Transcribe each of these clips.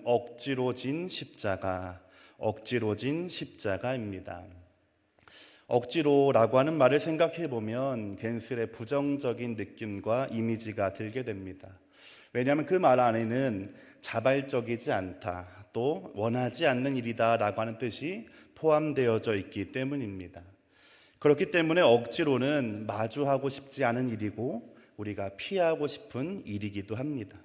억지로 진 십자가, 억지로 진 십자가입니다. 억지로라고 하는 말을 생각해 보면 괜스레 부정적인 느낌과 이미지가 들게 됩니다. 왜냐하면 그 말 안에는 자발적이지 않다, 또 원하지 않는 일이다라고 하는 뜻이 포함되어져 있기 때문입니다. 그렇기 때문에 억지로는 마주하고 싶지 않은 일이고 우리가 피하고 싶은 일이기도 합니다.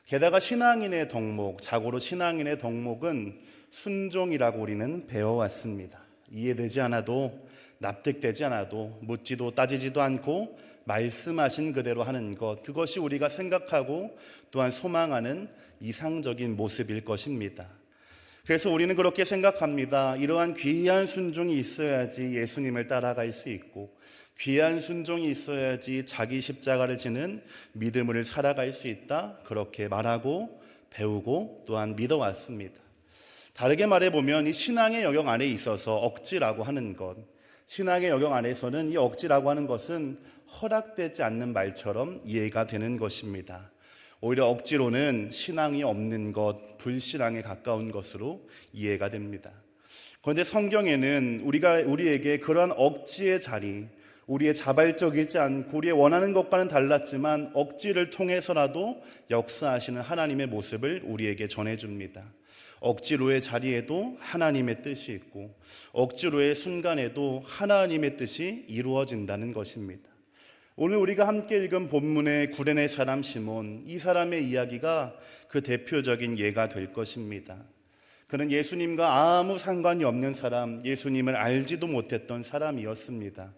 게다가 신앙인의 덕목, 자고로 신앙인의 덕목은 순종이라고 우리는 배워왔습니다. 이해되지 않아도, 납득되지 않아도, 묻지도 따지지도 않고 말씀하신 그대로 하는 것, 그것이 우리가 생각하고 또한 소망하는 이상적인 모습일 것입니다. 그래서 우리는 그렇게 생각합니다. 이러한 귀한 순종이 있어야지 예수님을 따라갈 수 있고, 귀한 순종이 있어야지 자기 십자가를 지는 믿음을 살아갈 수 있다, 그렇게 말하고 배우고 또한 믿어왔습니다. 다르게 말해보면 이 신앙의 영역 안에 있어서 억지라고 하는 것, 신앙의 영역 안에서는 이 억지라고 하는 것은 허락되지 않는 말처럼 이해가 되는 것입니다. 오히려 억지로는 신앙이 없는 것, 불신앙에 가까운 것으로 이해가 됩니다. 그런데 성경에는 우리에게 그러한 억지의 자리, 우리의 자발적이지 않고 우리의 원하는 것과는 달랐지만 억지를 통해서라도 역사하시는 하나님의 모습을 우리에게 전해줍니다. 억지로의 자리에도 하나님의 뜻이 있고 억지로의 순간에도 하나님의 뜻이 이루어진다는 것입니다. 오늘 우리가 함께 읽은 본문의 구레네 사람 시몬, 이 사람의 이야기가 그 대표적인 예가 될 것입니다. 그는 예수님과 아무 상관이 없는 사람, 예수님을 알지도 못했던 사람이었습니다.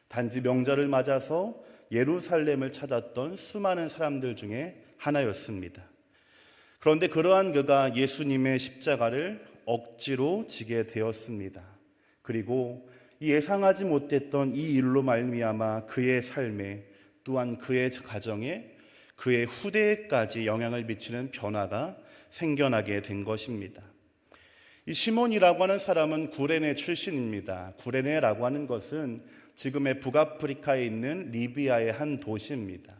단지 명절을 맞아서 예루살렘을 찾았던 수많은 사람들 중에 하나였습니다. 그런데 그러한 그가 예수님의 십자가를 억지로 지게 되었습니다. 그리고 예상하지 못했던 이 일로 말미암아 그의 삶에, 또한 그의 가정에, 그의 후대에까지 영향을 미치는 변화가 생겨나게 된 것입니다. 이 시몬이라고 하는 사람은 구레네 출신입니다. 구레네라고 하는 것은 지금의 북아프리카에 있는 리비아의 한 도시입니다.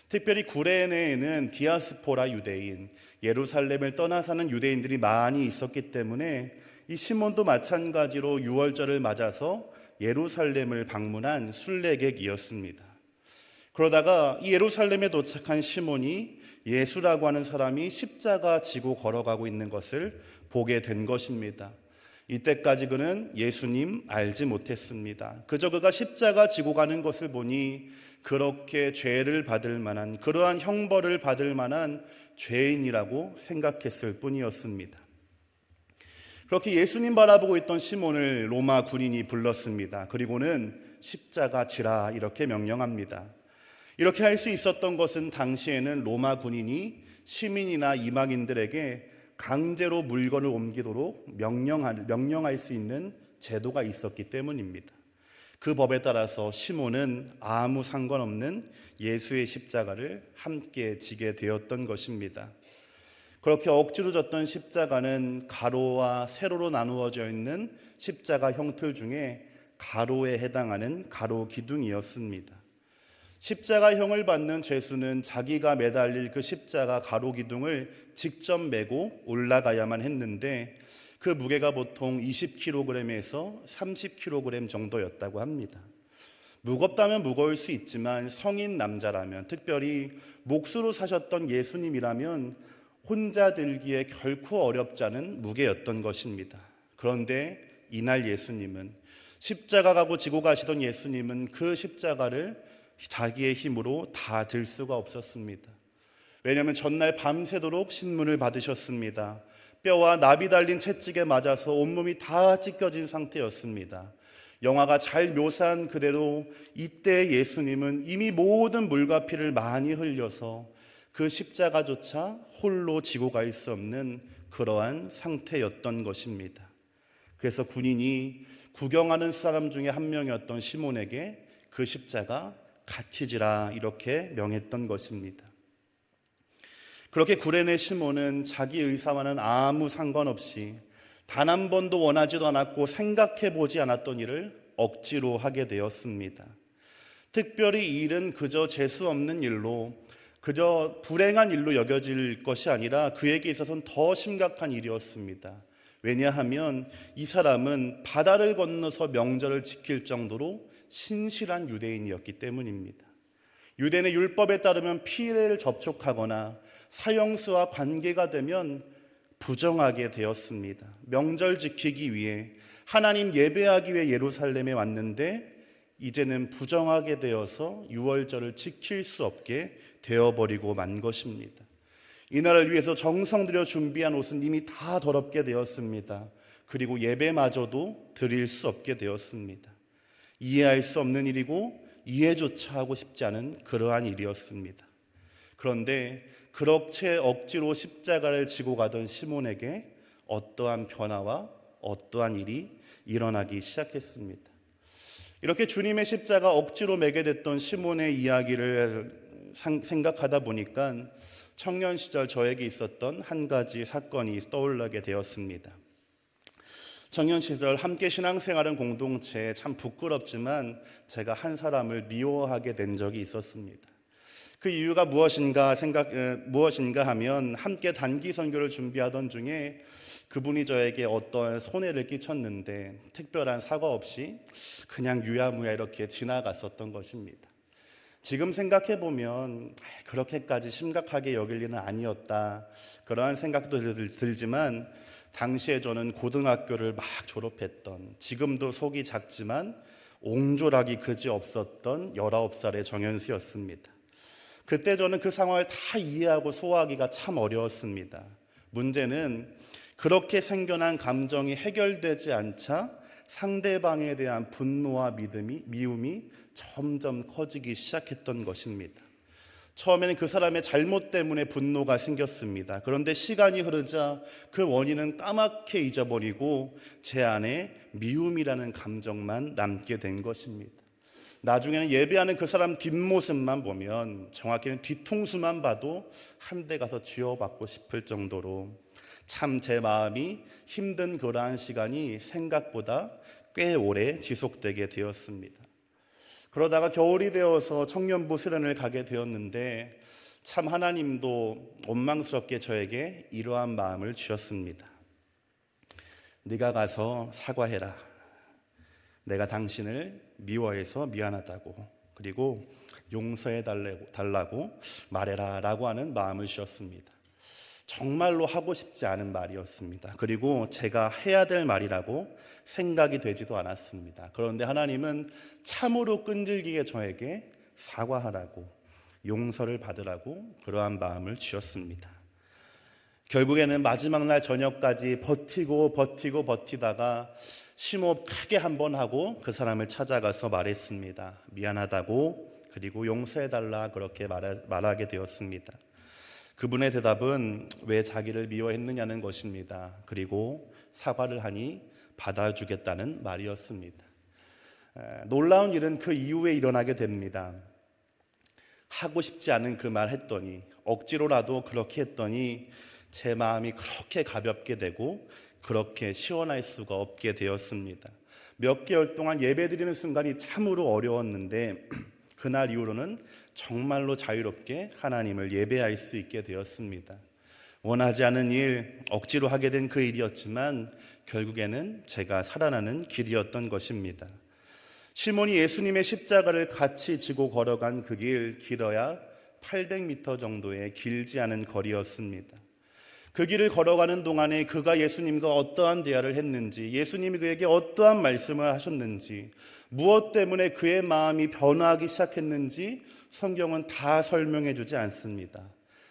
특별히 구레네에는 디아스포라 유대인, 예루살렘을 떠나 사는 유대인들이 많이 있었기 때문에 이 시몬도 마찬가지로 유월절을 맞아서 예루살렘을 방문한 순례객이었습니다. 그러다가 이 예루살렘에 도착한 시몬이 예수라고 하는 사람이 십자가 지고 걸어가고 있는 것을 보게 된 것입니다. 이때까지 그는 예수님 알지 못했습니다. 그저 그가 십자가 지고 가는 것을 보니 그렇게 죄를 받을 만한, 그러한 형벌을 받을 만한 죄인이라고 생각했을 뿐이었습니다. 그렇게 예수님 바라보고 있던 시몬을 로마 군인이 불렀습니다. 그리고는 십자가 지라 이렇게 명령합니다. 이렇게 할 수 있었던 것은 당시에는 로마 군인이 시민이나 이방인들에게 강제로 물건을 옮기도록 명령할 수 있는 제도가 있었기 때문입니다. 그 법에 따라서 시몬은 아무 상관없는 예수의 십자가를 함께 지게 되었던 것입니다. 그렇게 억지로 졌던 십자가는 가로와 세로로 나누어져 있는 십자가 형틀 중에 가로에 해당하는 가로 기둥이었습니다. 십자가형을 받는 죄수는 자기가 매달릴 그 십자가 가로 기둥을 직접 메고 올라가야만 했는데 그 무게가 보통 20kg에서 30kg 정도였다고 합니다. 무겁다면 무거울 수 있지만 성인 남자라면, 특별히 몫으로 사셨던 예수님이라면 혼자 들기에 결코 어렵지 않은 무게였던 것입니다. 그런데 이날 예수님은, 십자가 가고 지고 가시던 예수님은 그 십자가를 자기의 힘으로 다 들 수가 없었습니다. 왜냐하면 전날 밤새도록 신문을 받으셨습니다. 뼈와 납이 달린 채찍에 맞아서 온몸이 다 찢겨진 상태였습니다. 영화가 잘 묘사한 그대로 이때 예수님은 이미 모든 물과 피를 많이 흘려서 그 십자가조차 홀로 지고 갈 수 없는 그러한 상태였던 것입니다. 그래서 군인이 구경하는 사람 중에 한 명이었던 시몬에게 그 십자가 같이 지라 이렇게 명했던 것입니다. 그렇게 구레네 시몬은 자기 의사와는 아무 상관없이 단 한 번도 원하지도 않았고 생각해 보지 않았던 일을 억지로 하게 되었습니다. 특별히 이 일은 그저 재수 없는 일로 그저 불행한 일로 여겨질 것이 아니라 그에게 있어서는 더 심각한 일이었습니다. 왜냐하면 이 사람은 바다를 건너서 명절을 지킬 정도로 신실한 유대인이었기 때문입니다. 유대인의 율법에 따르면 피례를 접촉하거나 사형수와 관계가 되면 부정하게 되었습니다. 명절 지키기 위해, 하나님 예배하기 위해 예루살렘에 왔는데 이제는 부정하게 되어서 유월절을 지킬 수 없게 되어버리고 만 것입니다. 이날을 위해서 정성 들여 준비한 옷은 이미 다 더럽게 되었습니다. 그리고 예배마저도 드릴 수 없게 되었습니다. 이해할 수 없는 일이고 이해조차 하고 싶지 않은 그러한 일이었습니다. 그런데 그렇게 억지로 십자가를 지고 가던 시몬에게 어떠한 변화와 어떠한 일이 일어나기 시작했습니다. 이렇게 주님의 십자가 억지로 매게 됐던 시몬의 이야기를 생각하다 보니까 청년 시절 저에게 있었던 한 가지 사건이 떠올르게 되었습니다. 청년 시절 함께 신앙생활한 공동체에 참 부끄럽지만 제가 한 사람을 미워하게 된 적이 있었습니다. 그 이유가 무엇인가 하면 함께 단기 선교를 준비하던 중에 그분이 저에게 어떤 손해를 끼쳤는데 특별한 사과 없이 그냥 유야무야 이렇게 지나갔었던 것입니다. 지금 생각해 보면 그렇게까지 심각하게 여길 일은 아니었다, 그러한 생각도 들지만 당시에 저는 고등학교를 막 졸업했던, 지금도 속이 작지만 옹졸하기 그지 없었던 19살의 정현수였습니다. 그때 저는 그 상황을 다 이해하고 소화하기가 참 어려웠습니다. 문제는 그렇게 생겨난 감정이 해결되지 않자 상대방에 대한 분노와 미움이 점점 커지기 시작했던 것입니다. 처음에는 그 사람의 잘못 때문에 분노가 생겼습니다. 그런데 시간이 흐르자 그 원인은 까맣게 잊어버리고 제 안에 미움이라는 감정만 남게 된 것입니다. 나중에는 예배하는 그 사람 뒷모습만 보면, 정확히는 뒤통수만 봐도 한 대 가서 쥐어받고 싶을 정도로 참 제 마음이 힘든 그러한 시간이 생각보다 꽤 오래 지속되게 되었습니다. 그러다가 겨울이 되어서 청년부 수련을 가게 되었는데 참 하나님도 원망스럽게 저에게 이러한 마음을 주셨습니다. 네가 가서 사과해라. 내가 당신을 미워해서 미안하다고, 그리고 용서해 달라고 말해라 라고 하는 마음을 주셨습니다. 정말로 하고 싶지 않은 말이었습니다. 그리고 제가 해야 될 말이라고 생각이 되지도 않았습니다. 그런데 하나님은 참으로 끈질기게 저에게 사과하라고, 용서를 받으라고 그러한 마음을 주셨습니다. 결국에는 마지막 날 저녁까지 버티다가 심호흡 크게 한번 하고 그 사람을 찾아가서 말했습니다. 미안하다고, 그리고 용서해달라 그렇게 말하게 되었습니다. 그분의 대답은 왜 자기를 미워했느냐는 것입니다. 그리고 사과를 하니 받아주겠다는 말이었습니다. 놀라운 일은 그 이후에 일어나게 됩니다. 하고 싶지 않은 그 말 했더니, 억지로라도 그렇게 했더니 제 마음이 그렇게 가볍게 되고 그렇게 시원할 수가 없게 되었습니다. 몇 개월 동안 예배드리는 순간이 참으로 어려웠는데 그날 이후로는 정말로 자유롭게 하나님을 예배할 수 있게 되었습니다. 원하지 않은 일, 억지로 하게 된 그 일이었지만 결국에는 제가 살아나는 길이었던 것입니다. 시몬이 예수님의 십자가를 같이 지고 걸어간 그 길, 길어야 800m 정도의 길지 않은 거리였습니다. 그 길을 걸어가는 동안에 그가 예수님과 어떠한 대화를 했는지, 예수님이 그에게 어떠한 말씀을 하셨는지, 무엇 때문에 그의 마음이 변화하기 시작했는지 성경은 다 설명해 주지 않습니다.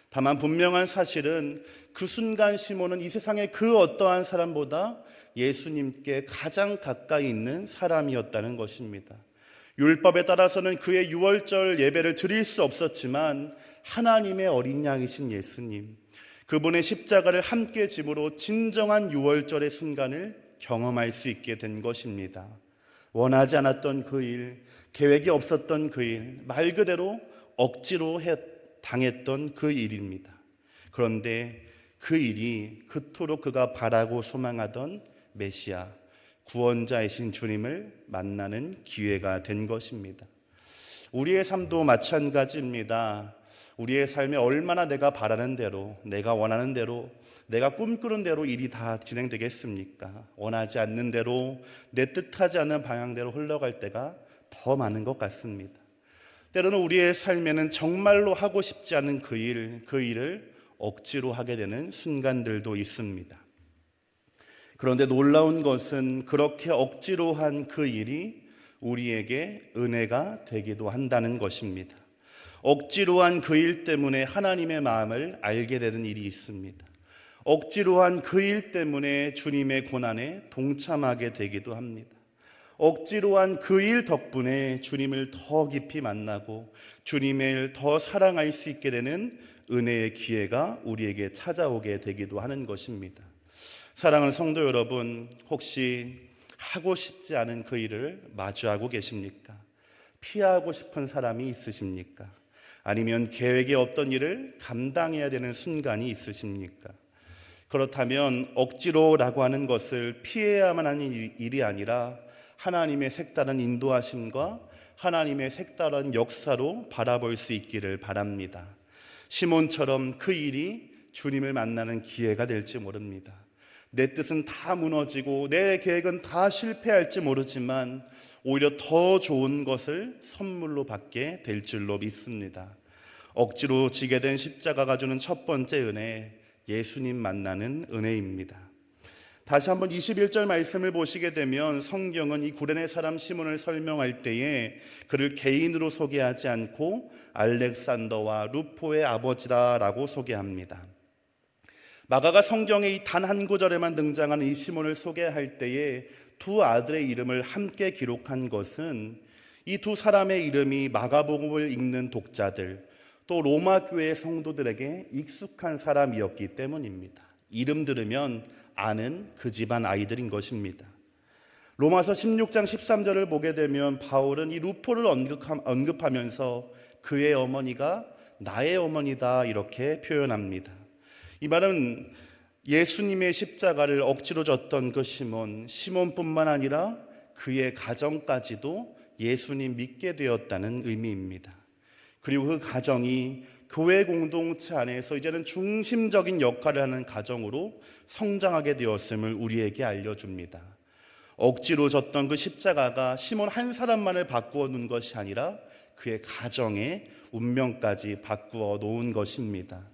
다만 분명한 사실은 그 순간 시몬은 이 세상의 그 어떠한 사람보다 예수님께 가장 가까이 있는 사람이었다는 것입니다. 율법에 따라서는 그의 유월절 예배를 드릴 수 없었지만 하나님의 어린 양이신 예수님, 그분의 십자가를 함께 짐으로 진정한 유월절의 순간을 경험할 수 있게 된 것입니다. 원하지 않았던 그 일, 계획이 없었던 그 일, 말 그대로 억지로 당했던 그 일입니다. 그런데 그 일이 그토록 그가 바라고 소망하던 메시아, 구원자이신 주님을 만나는 기회가 된 것입니다. 우리의 삶도 마찬가지입니다. 우리의 삶에 얼마나 내가 바라는 대로, 내가 원하는 대로, 내가 꿈꾸는 대로 일이 다 진행되겠습니까? 원하지 않는 대로, 내 뜻하지 않는 방향대로 흘러갈 때가 더 많은 것 같습니다. 때로는 우리의 삶에는 정말로 하고 싶지 않은 그 일을 억지로 하게 되는 순간들도 있습니다. 그런데 놀라운 것은 그렇게 억지로 한 그 일이 우리에게 은혜가 되기도 한다는 것입니다. 억지로 한 그 일 때문에 하나님의 마음을 알게 되는 일이 있습니다. 억지로 한 그 일 때문에 주님의 고난에 동참하게 되기도 합니다. 억지로 한 그 일 덕분에 주님을 더 깊이 만나고 주님을 더 사랑할 수 있게 되는 은혜의 기회가 우리에게 찾아오게 되기도 하는 것입니다. 사랑하는 성도 여러분, 혹시 하고 싶지 않은 그 일을 마주하고 계십니까? 피하고 싶은 사람이 있으십니까? 아니면 계획에 없던 일을 감당해야 되는 순간이 있으십니까? 그렇다면 억지로라고 하는 것을 피해야만 하는 일이 아니라 하나님의 색다른 인도하심과 하나님의 색다른 역사로 바라볼 수 있기를 바랍니다. 시몬처럼 그 일이 주님을 만나는 기회가 될지 모릅니다. 내 뜻은 다 무너지고 내 계획은 다 실패할지 모르지만 오히려 더 좋은 것을 선물로 받게 될 줄로 믿습니다. 억지로 지게 된 십자가가 주는 첫 번째 은혜, 예수님 만나는 은혜입니다. 다시 한번 21절 말씀을 보시게 되면 성경은 이 구레네 사람 시몬을 설명할 때에 그를 개인으로 소개하지 않고 알렉산더와 루포의 아버지다라고 소개합니다. 마가가 성경에 이 단 한 구절에만 등장하는 이 시몬을 소개할 때에 두 아들의 이름을 함께 기록한 것은 이 두 사람의 이름이 마가복음을 읽는 독자들, 또 로마 교회 성도들에게 익숙한 사람이었기 때문입니다. 이름 들으면 아는 그 집안 아이들인 것입니다. 로마서 16장 13절을 보게 되면 바울은 이 루포를 언급하면서 그의 어머니가 나의 어머니다 이렇게 표현합니다. 이 말은 예수님의 십자가를 억지로 졌던 그 시몬뿐만 아니라 그의 가정까지도 예수님 믿게 되었다는 의미입니다. 그리고 그 가정이 교회 공동체 안에서 이제는 중심적인 역할을 하는 가정으로 성장하게 되었음을 우리에게 알려줍니다. 억지로 졌던 그 십자가가 시몬 한 사람만을 바꾸어 놓은 것이 아니라 그의 가정의 운명까지 바꾸어 놓은 것입니다.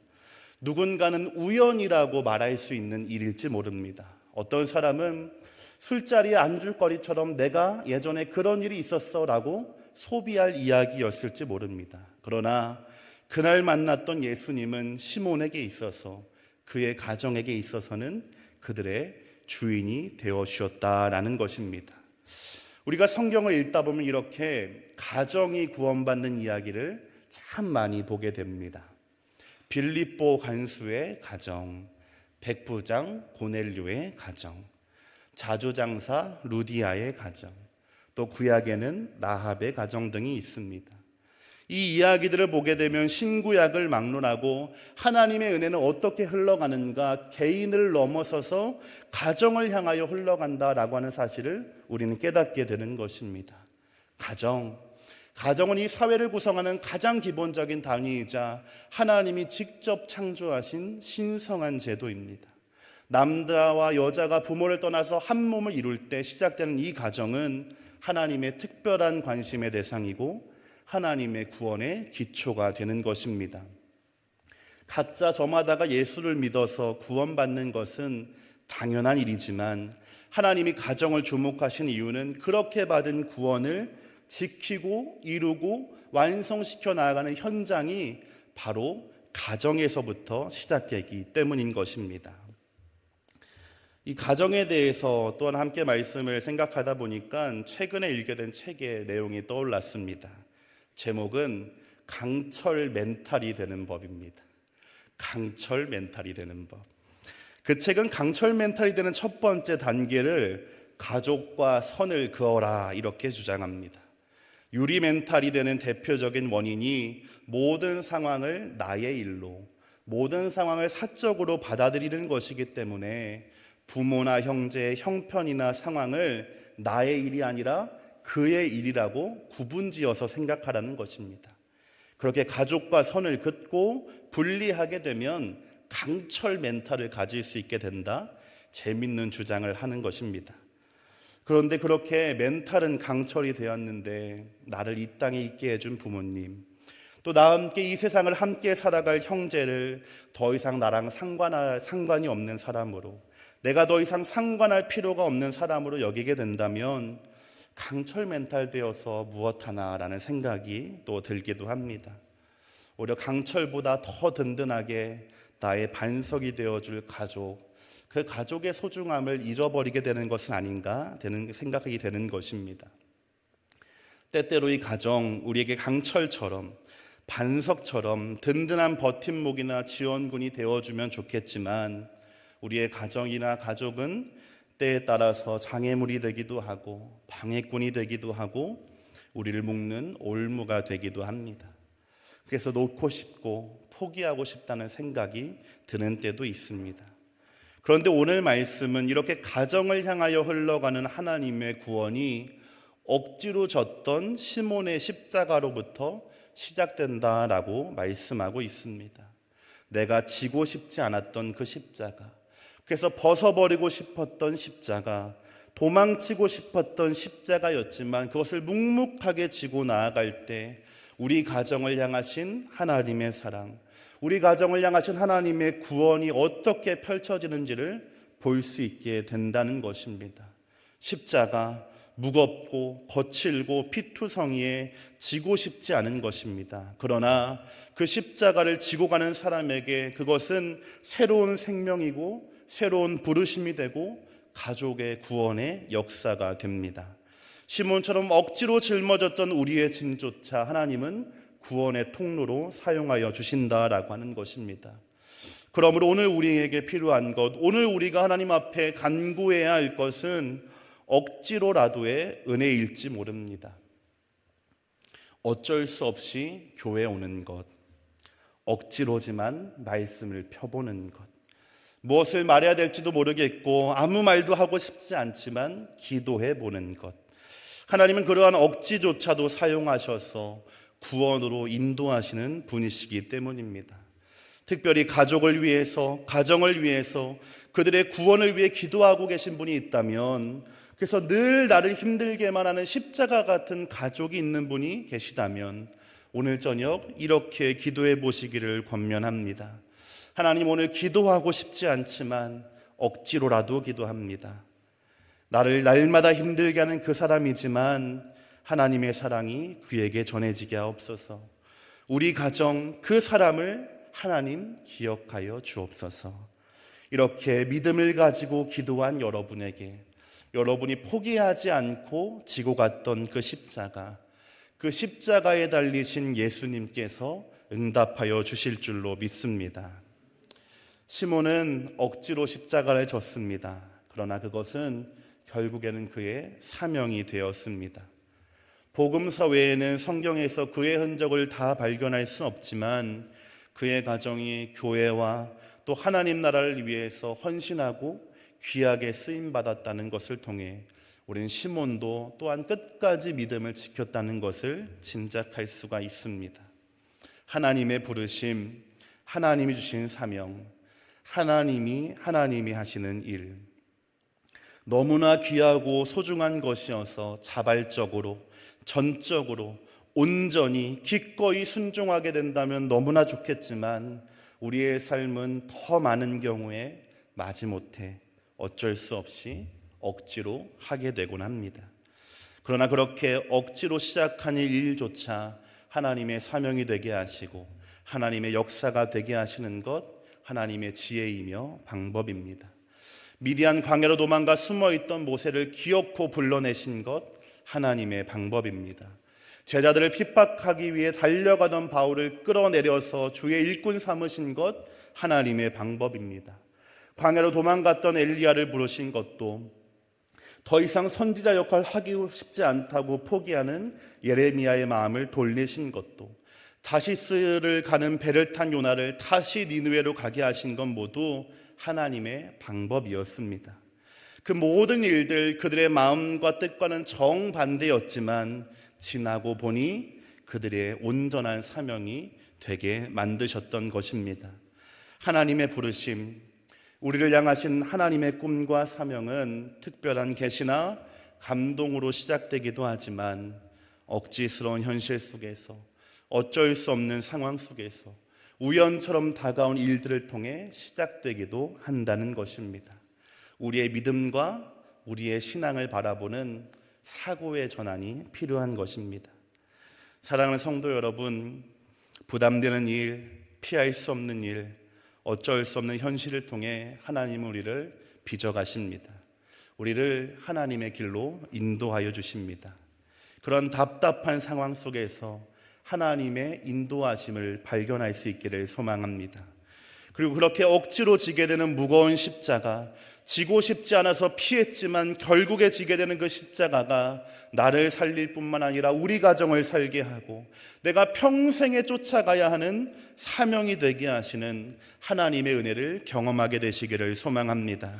누군가는 우연이라고 말할 수 있는 일일지 모릅니다. 어떤 사람은 술자리에 안주거리처럼 내가 예전에 그런 일이 있었어 라고 소비할 이야기였을지 모릅니다. 그러나 그날 만났던 예수님은 시몬에게 있어서, 그의 가정에게 있어서는 그들의 주인이 되어 주셨다라는 것입니다. 우리가 성경을 읽다 보면 이렇게 가정이 구원받는 이야기를 참 많이 보게 됩니다. 빌립보 간수의 가정, 백부장 고넬료의 가정, 자주장사 루디아의 가정, 또 구약에는 라합의 가정 등이 있습니다. 이 이야기들을 보게 되면 신구약을 막론하고 하나님의 은혜는 어떻게 흘러가는가, 개인을 넘어서서 가정을 향하여 흘러간다라고 하는 사실을 우리는 깨닫게 되는 것입니다. 가정은 이 사회를 구성하는 가장 기본적인 단위이자 하나님이 직접 창조하신 신성한 제도입니다. 남자와 여자가 부모를 떠나서 한 몸을 이룰 때 시작되는 이 가정은 하나님의 특별한 관심의 대상이고 하나님의 구원의 기초가 되는 것입니다. 각자 저마다가 예수를 믿어서 구원받는 것은 당연한 일이지만 하나님이 가정을 주목하신 이유는 그렇게 받은 구원을 지키고 이루고 완성시켜 나아가는 현장이 바로 가정에서부터 시작되기 때문인 것입니다. 이 가정에 대해서 또한 함께 말씀을 생각하다 보니까 최근에 읽게 된 책의 내용이 떠올랐습니다. 제목은 강철 멘탈이 되는 법입니다. 강철 멘탈이 되는 법. 그 책은 강철 멘탈이 되는 첫 번째 단계를 가족과 선을 그어라 이렇게 주장합니다. 유리 멘탈이 되는 대표적인 원인이 모든 상황을 나의 일로, 모든 상황을 사적으로 받아들이는 것이기 때문에 부모나 형제의 형편이나 상황을 나의 일이 아니라 그의 일이라고 구분지어서 생각하라는 것입니다. 그렇게 가족과 선을 긋고 분리하게 되면 강철 멘탈을 가질 수 있게 된다. 재밌는 주장을 하는 것입니다. 그런데 그렇게 멘탈은 강철이 되었는데 나를 이 땅에 있게 해준 부모님, 또 나와 함께 이 세상을 함께 살아갈 형제를 더 이상 나랑 상관이 없는 사람으로, 내가 더 이상 상관할 필요가 없는 사람으로 여기게 된다면 강철 멘탈 되어서 무엇하나라는 생각이 또 들기도 합니다. 오히려 강철보다 더 든든하게 나의 반석이 되어줄 가족, 그 가족의 소중함을 잊어버리게 되는 것은 아닌가 생각이 되는 것입니다. 때때로 이 가정, 우리에게 강철처럼 반석처럼 든든한 버팀목이나 지원군이 되어주면 좋겠지만 우리의 가정이나 가족은 때에 따라서 장애물이 되기도 하고 방해꾼이 되기도 하고 우리를 묶는 올무가 되기도 합니다. 그래서 놓고 싶고 포기하고 싶다는 생각이 드는 때도 있습니다. 그런데 오늘 말씀은 이렇게 가정을 향하여 흘러가는 하나님의 구원이 억지로 졌던 시몬의 십자가로부터 시작된다라고 말씀하고 있습니다. 내가 지고 싶지 않았던 그 십자가, 그래서 벗어버리고 싶었던 십자가, 도망치고 싶었던 십자가였지만 그것을 묵묵하게 지고 나아갈 때 우리 가정을 향하신 하나님의 사랑, 우리 가정을 향하신 하나님의 구원이 어떻게 펼쳐지는지를 볼 수 있게 된다는 것입니다. 십자가, 무겁고 거칠고 피투성이에 지고 싶지 않은 것입니다. 그러나 그 십자가를 지고 가는 사람에게 그것은 새로운 생명이고 새로운 부르심이 되고 가족의 구원의 역사가 됩니다. 시몬처럼 억지로 짊어졌던 우리의 짐조차 하나님은 구원의 통로로 사용하여 주신다라고 하는 것입니다. 그러므로 오늘 우리에게 필요한 것, 오늘 우리가 하나님 앞에 간구해야 할 것은 억지로라도의 은혜일지 모릅니다. 어쩔 수 없이 교회에 오는 것, 억지로지만 말씀을 펴보는 것, 무엇을 말해야 될지도 모르겠고 아무 말도 하고 싶지 않지만 기도해 보는 것, 하나님은 그러한 억지조차도 사용하셔서 구원으로 인도하시는 분이시기 때문입니다. 특별히 가족을 위해서, 가정을 위해서, 그들의 구원을 위해 기도하고 계신 분이 있다면, 그래서 늘 나를 힘들게만 하는 십자가 같은 가족이 있는 분이 계시다면 오늘 저녁 이렇게 기도해 보시기를 권면합니다. 하나님, 오늘 기도하고 싶지 않지만 억지로라도 기도합니다. 나를 날마다 힘들게 하는 그 사람이지만 하나님의 사랑이 그에게 전해지게 하옵소서. 우리 가정 그 사람을 하나님 기억하여 주옵소서. 이렇게 믿음을 가지고 기도한 여러분에게, 여러분이 포기하지 않고 지고 갔던 그 십자가에 달리신 예수님께서 응답하여 주실 줄로 믿습니다. 시몬은 억지로 십자가를 졌습니다. 그러나 그것은 결국에는 그의 사명이 되었습니다. 복음서 외에는 성경에서 그의 흔적을 다 발견할 수 없지만 그의 가정이 교회와 또 하나님 나라를 위해서 헌신하고 귀하게 쓰임받았다는 것을 통해 우리는 시몬도 또한 끝까지 믿음을 지켰다는 것을 짐작할 수가 있습니다. 하나님의 부르심, 하나님이 주신 사명, 하나님이 하시는 일, 너무나 귀하고 소중한 것이어서 자발적으로, 전적으로, 온전히 기꺼이 순종하게 된다면 너무나 좋겠지만 우리의 삶은 더 많은 경우에 마지못해 어쩔 수 없이 억지로 하게 되곤 합니다. 그러나 그렇게 억지로 시작한 일조차 하나님의 사명이 되게 하시고 하나님의 역사가 되게 하시는 것, 하나님의 지혜이며 방법입니다. 미디안 광야로 도망가 숨어있던 모세를 기어코 불러내신 것, 하나님의 방법입니다. 제자들을 핍박하기 위해 달려가던 바울을 끌어내려서 주의 일꾼 삼으신 것, 하나님의 방법입니다. 광야로 도망갔던 엘리야를 부르신 것도, 더 이상 선지자 역할을 하기 쉽지 않다고 포기하는 예레미야의 마음을 돌리신 것도, 다시스를 가는 배를 탄 요나를 다시 니느웨로 가게 하신 건 모두 하나님의 방법이었습니다. 그 모든 일들, 그들의 마음과 뜻과는 정반대였지만 지나고 보니 그들의 온전한 사명이 되게 만드셨던 것입니다. 하나님의 부르심, 우리를 향하신 하나님의 꿈과 사명은 특별한 계시나 감동으로 시작되기도 하지만 억지스러운 현실 속에서, 어쩔 수 없는 상황 속에서 우연처럼 다가온 일들을 통해 시작되기도 한다는 것입니다. 우리의 믿음과 우리의 신앙을 바라보는 사고의 전환이 필요한 것입니다. 사랑하는 성도 여러분, 부담되는 일, 피할 수 없는 일, 어쩔 수 없는 현실을 통해 하나님은 우리를 빚어가십니다. 우리를 하나님의 길로 인도하여 주십니다. 그런 답답한 상황 속에서 하나님의 인도하심을 발견할 수 있기를 소망합니다. 그리고 그렇게 억지로 지게 되는 무거운 십자가, 지고 싶지 않아서 피했지만 결국에 지게 되는 그 십자가가 나를 살릴 뿐만 아니라 우리 가정을 살게 하고 내가 평생에 쫓아가야 하는 사명이 되게 하시는 하나님의 은혜를 경험하게 되시기를 소망합니다.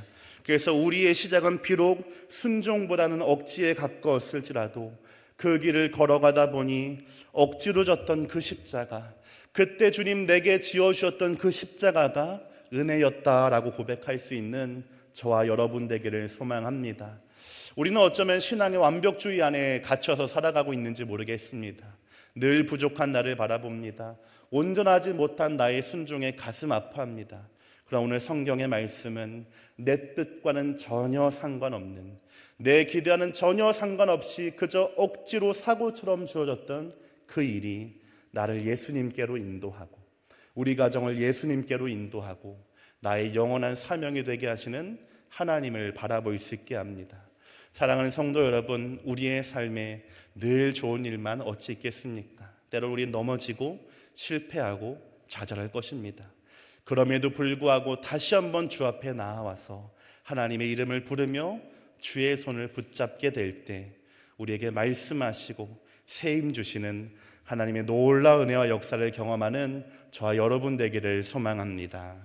그래서 우리의 시작은 비록 순종보다는 억지에 가까웠을지라도 그 길을 걸어가다 보니 억지로 졌던 그 십자가, 그때 주님 내게 지어주셨던 그 십자가가 은혜였다라고 고백할 수 있는 저와 여러분 되기를 소망합니다. 우리는 어쩌면 신앙의 완벽주의 안에 갇혀서 살아가고 있는지 모르겠습니다. 늘 부족한 나를 바라봅니다. 온전하지 못한 나의 순종에 가슴 아파합니다. 그러나 오늘 성경의 말씀은 내 뜻과는 전혀 상관없는, 내 기대와는 전혀 상관없이 그저 억지로 사고처럼 주어졌던 그 일이 나를 예수님께로 인도하고 우리 가정을 예수님께로 인도하고 나의 영원한 사명이 되게 하시는 하나님을 바라볼 수 있게 합니다. 사랑하는 성도 여러분, 우리의 삶에 늘 좋은 일만 어찌 있겠습니까? 때로 우리 넘어지고 실패하고 좌절할 것입니다. 그럼에도 불구하고 다시 한번 주 앞에 나와서 하나님의 이름을 부르며 주의 손을 붙잡게 될 때 우리에게 말씀하시고 세임 주시는 하나님의 놀라운 은혜와 역사를 경험하는 저와 여러분 되기를 소망합니다.